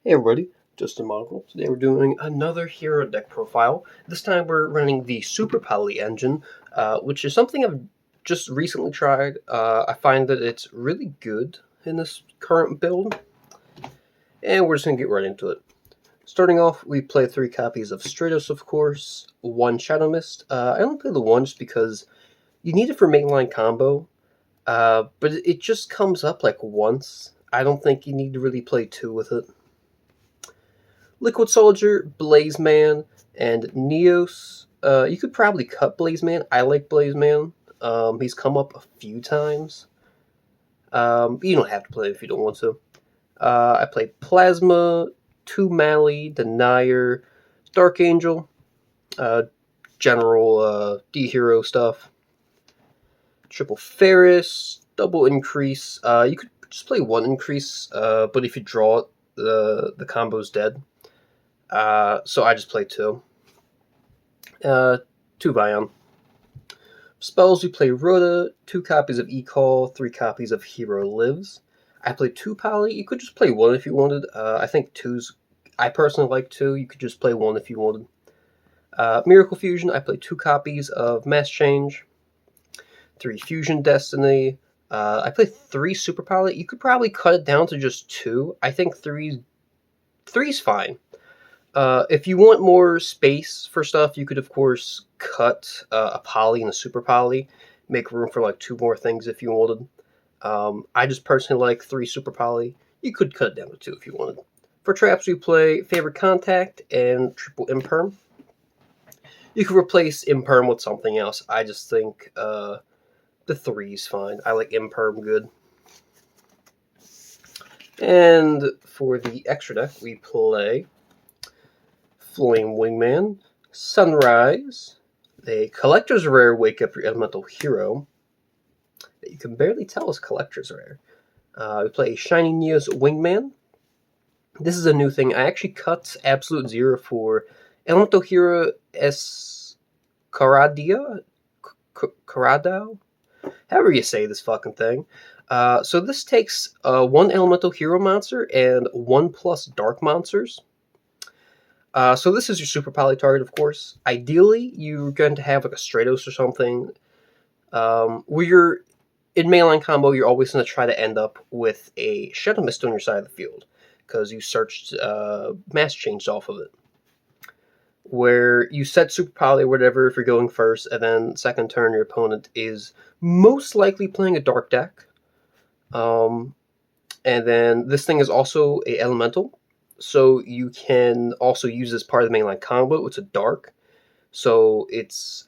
Hey everybody, Justin Mongrel. Today we're doing another hero deck profile. This time we're running the Super Poly engine, which is something I've just recently tried. I find that it's really good in this current build, and we're just going to get right into it. Starting off, we play 3 copies of Stratos, of course, 1 Shadow Mist. I only play the 1 just because you need it for mainline combo, but it just comes up like once. I don't think you need to really play 2 with it. Liquid Soldier, Blaze Man, and Neos. You could probably cut Blaze Man. I like Blaze Man. He's come up a few times. You don't have to play it if you don't want to. I played Plasma, 2 Mally, Denier, Dark Angel, uh, general D-Hero stuff. Triple Ferris, double increase. You could just play 1 increase, but if you draw it, the combo's dead. So I just play 2. 2 Vion. Spells, we play Rhoda, 2 copies of E-Call, 3 copies of Hero Lives. I play 2 Poly. You could just play 1 if you wanted. I think 2's... I personally like 2. You could just play 1 if you wanted. Miracle Fusion, I play 2 copies of Mass Change. 3 Fusion Destiny. I play 3 Super Poly. You could probably cut it down to just 2. I think 3's fine. If you want more space for stuff, you could, of course, cut a poly and a super poly. Make room for, like, 2 more things if you wanted. I just personally like 3 super poly. You could cut it down to 2 if you wanted. For traps, we play Favorite Contact and Triple Imperm. You could replace Imperm with something else. I just think the 3's fine. I like Imperm good. And for the extra deck, we play Flame Wingman, Sunrise, a collector's rare Wake Up Your Elemental Hero that you can barely tell is collector's rare. We play Shiny Neo's Wingman. This is a new thing. I actually cut Absolute Zero for Elemental Hero Escaradao? However you say this fucking thing. So this takes 1 Elemental Hero monster and 1+ Dark monsters. So this is your Super Poly target, of course. Ideally, you're going to have like a Stratos or something, where you're in mainline combo. You're always going to try to end up with a Shadow Mist on your side of the field because you searched Mass Change off of it. Where you set Super Poly or whatever if you're going first, and then second turn your opponent is most likely playing a Dark deck. And then this thing is also a Elemental. So you can also use this part of the mainline combo. It's a Dark. So it's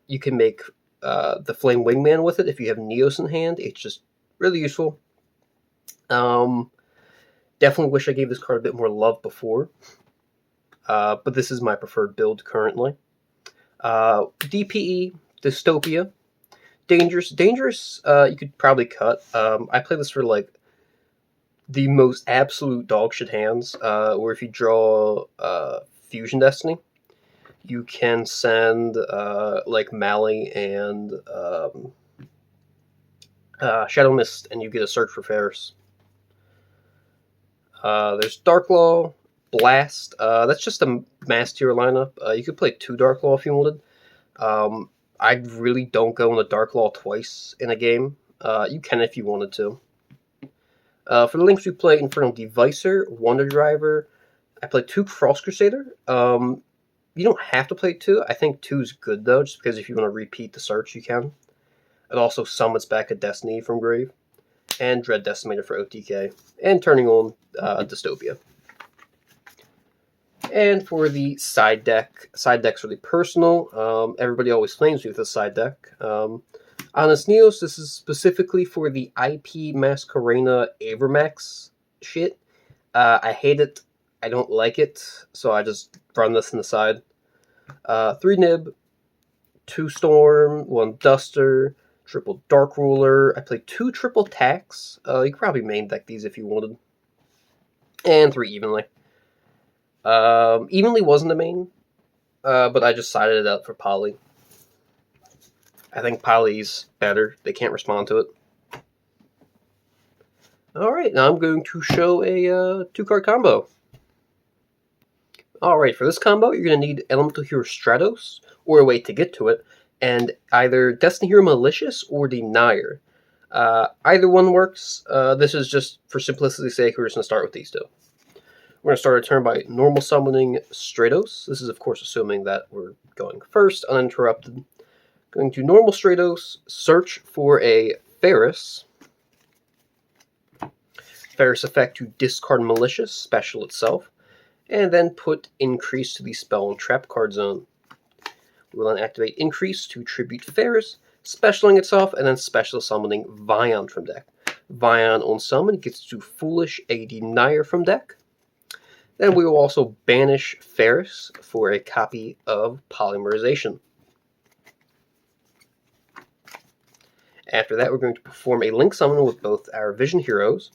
you can make the Flame Wingman with it if you have Neos in hand. It's just really useful. Definitely wish I gave this card a bit more love before. But this is my preferred build currently. DPE, Dystopia. Dangerous. You could probably cut. I play this for like the most absolute dogshit hands, where if you draw Fusion Destiny, you can send like Mally and Shadow Mist, and you get a Search for Ferris. There's Darklaw, Blast. That's just a mass tier lineup. You could play 2 Darklaw if you wanted. I really don't go on the Darklaw twice in a game. You can if you wanted to. For the links, we play Infernal Devicer, Wonder Driver. I play 2 Cross Crusader. You don't have to play 2. I think 2 is good, though, just because if you want to repeat the search, you can. It also summons back a Destiny from Grave. And Dread Decimator for OTK. And turning on Dystopia. And for the side deck's really personal. Everybody always flames me with this side deck. Honest Neos, this is specifically for the IP Masquerena Avermax shit. I hate it. I don't like it, so I just run this on the side. 3 Nib, 2 Storm, 1 Duster, triple Dark Ruler. I play 2 triple Tax. You could probably main deck these if you wanted. And 3 Evenly. Evenly wasn't a main, but I just sided it out for Poly. I think Poly's better. They can't respond to it. Alright, now I'm going to show a 2-card combo. Alright, for this combo, you're going to need Elemental Hero Stratos, or a way to get to it, and either Destiny Hero Malicious or Denier. Either one works. This is just for simplicity's sake, we're just going to start with these two. We're going to start our turn by normal summoning Stratos. This is, of course, assuming that we're going first, uninterrupted. Going to normal Stratos, search for a Ferris. Ferris effect to discard Malicious, special itself, and then put Increase to the spell and trap card zone. We will then activate Increase to tribute Ferris, specialing itself, and then special summoning Vion from deck. Vion on summon gets to Foolish a Denier from deck. Then we will also banish Ferris for a copy of Polymerization. After that, we're going to perform a Link Summon with both our Vision Heroes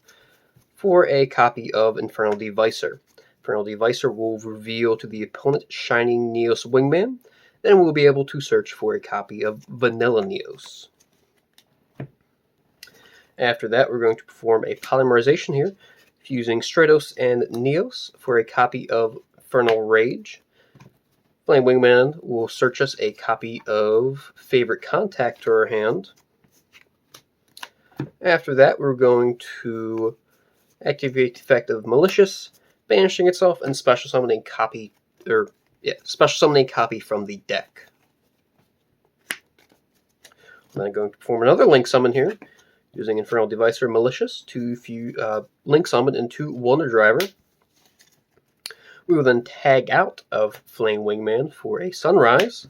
for a copy of Infernal Devicer. Infernal Devicer will reveal to the opponent Shining Neos Wingman. Then we'll be able to search for a copy of Vanilla Neos. After that, we're going to perform a Polymerization here, fusing Stratos and Neos for a copy of Infernal Rage. Flame Wingman will search us a copy of Favorite Contact to our hand. After that, we're going to activate the effect of Malicious, banishing itself, and special summoning copy, from the deck. I'm then going to perform another Link Summon here, using Infernal Devicer Malicious to Link Summon into Wonder Driver. We will then tag out of Flame Wingman for a Sunrise.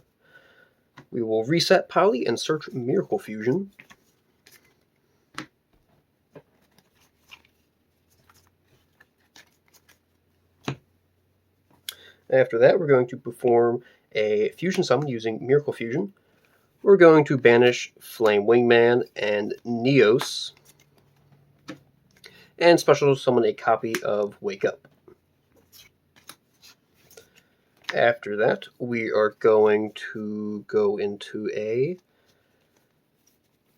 We will reset Poly and search Miracle Fusion. After that, we're going to perform a Fusion Summon using Miracle Fusion. We're going to banish Flame Wingman and Neos, and special summon a copy of Wake Up. After that, we are going to go into a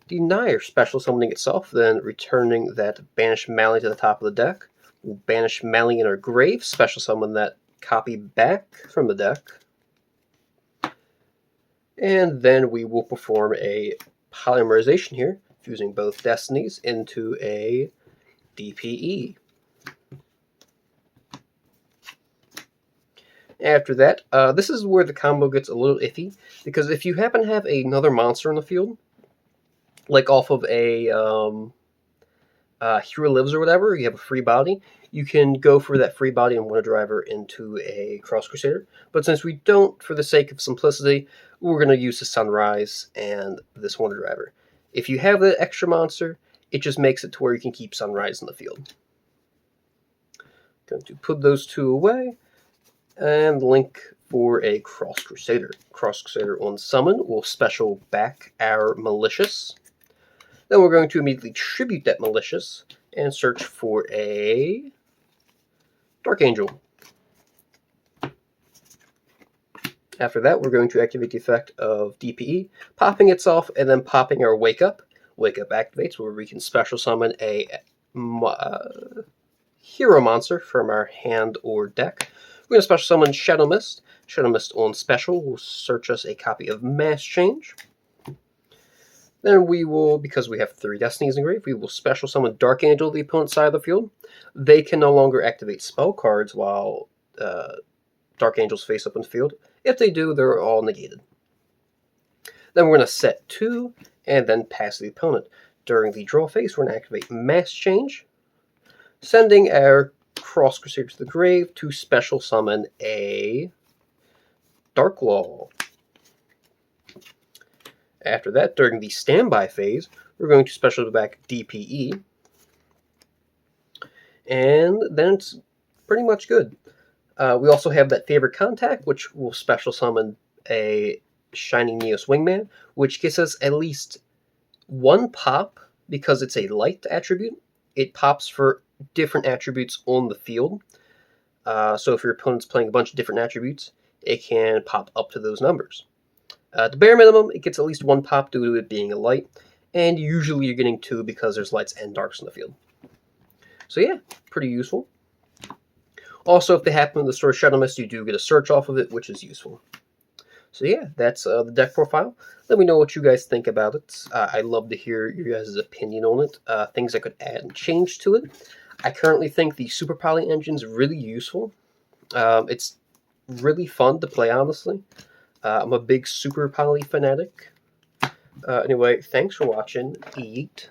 Denier, special summoning itself, then returning that Banish Mally to the top of the deck. We'll banish Mally in our grave, special summon that copy back from the deck. And then we will perform a Polymerization here, fusing both Destinies into a DPE. After that, this is where the combo gets a little iffy, because if you happen to have another monster in the field, like off of a Hero Lives or whatever, you have a free body, you can go for that free body and Wonder Driver into a Cross Crusader. But since we don't, for the sake of simplicity, we're going to use the Sunrise and this Wonder Driver. If you have that extra monster, it just makes it to where you can keep Sunrise in the field. Going to put those two away, and link for a Cross Crusader. Cross Crusader on summon will special back our Malicious. Then we're going to immediately tribute that Malicious and search for a Dark Angel. After that, we're going to activate the effect of DPE, popping itself and then popping our Wake Up. Wake Up activates where we can special summon a hero monster from our hand or deck. We're going to special summon Shadow Mist. Shadow Mist on special will search us a copy of Mass Change. Then we will, because we have 3 Destinies in grave, we will special summon Dark Angel to the opponent's side of the field. They can no longer activate spell cards while Dark Angels face up in the field. If they do, they're all negated. Then we're going to set 2 and then pass the opponent. During the draw phase, we're going to activate Mass Change, sending our Cross Crusader to the grave to special summon a Dark Law. After that, during the standby phase, we're going to special back DPE. And then it's pretty much good. We also have that Favorite Contact, which will special summon a Shining Neos Wingman, which gives us at least 1 pop because it's a light attribute. It pops for different attributes on the field. So if your opponent's playing a bunch of different attributes, it can pop up to those numbers. At the bare minimum, it gets at least 1 pop due to it being a light, and usually you're getting 2 because there's lights and darks in the field. So yeah, pretty useful. Also, if they happen to store Shadow Mist, you do get a search off of it, which is useful. So yeah, that's the deck profile. Let me know what you guys think about it. I'd love to hear your guys' opinion on it, things I could add and change to it. I currently think the Super Poly engine is really useful. It's really fun to play, honestly. I'm a big Super Poly fanatic. Anyway, thanks for watching. Eat.